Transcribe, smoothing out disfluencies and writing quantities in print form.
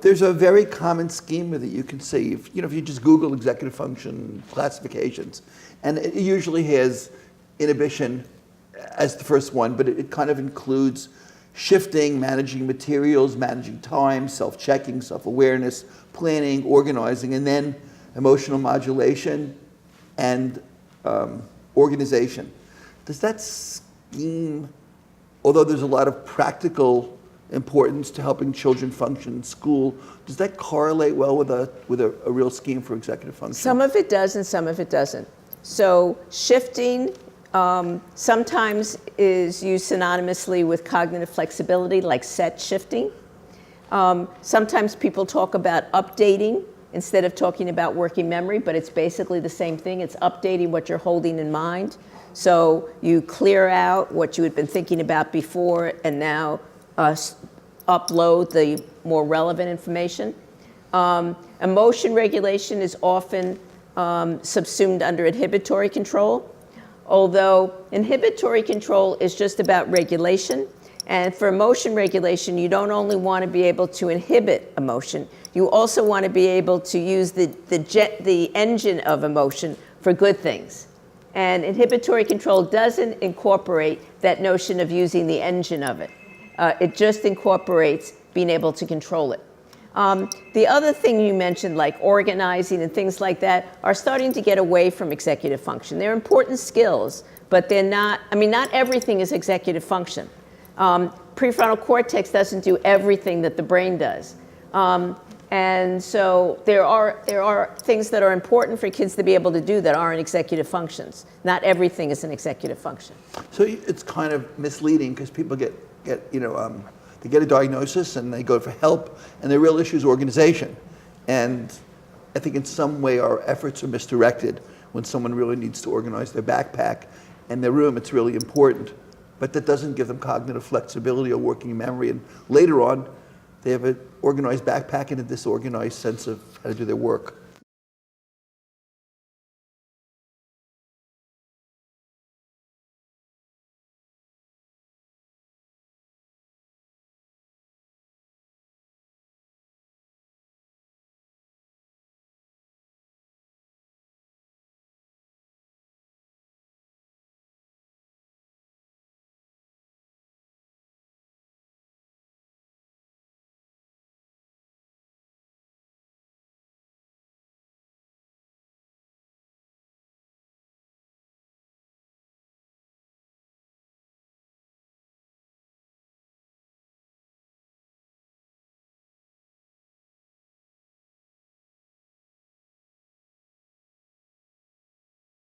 There's a very common schema that you can see. If you just Google executive function classifications, and it usually has inhibition as the first one, but it kind of includes shifting, managing materials, managing time, self-checking, self-awareness, planning, organizing, and then emotional modulation and organization. Does that scheme, although there's a lot of practical importance to helping children function in school, does that correlate well with a real scheme for executive function? Some of it does and some of it doesn't. So shifting sometimes is used synonymously with cognitive flexibility, like set shifting. Sometimes people talk about updating instead of talking about working memory, but it's basically the same thing. It's updating what you're holding in mind. So you clear out what you had been thinking about before and now upload the more relevant information. Emotion regulation is often subsumed under inhibitory control, although inhibitory control is just about regulation. And for emotion regulation, you don't only want to be able to inhibit emotion, you also want to be able to use the engine of emotion for good things. And inhibitory control doesn't incorporate that notion of using the engine of it. It just incorporates being able to control it. The other thing you mentioned, like organizing and things like that, are starting to get away from executive function. They're important skills, but they're not, not everything is executive function. Prefrontal cortex doesn't do everything that the brain does. And so there are things that are important for kids to be able to do that aren't executive functions. Not everything is an executive function. So it's kind of misleading because people they get a diagnosis and they go for help, and their real issue is organization. And I think in some way our efforts are misdirected when someone really needs to organize their backpack and their room. It's really important, but that doesn't give them cognitive flexibility or working memory. And later on, they have an organized backpack and a disorganized sense of how to do their work.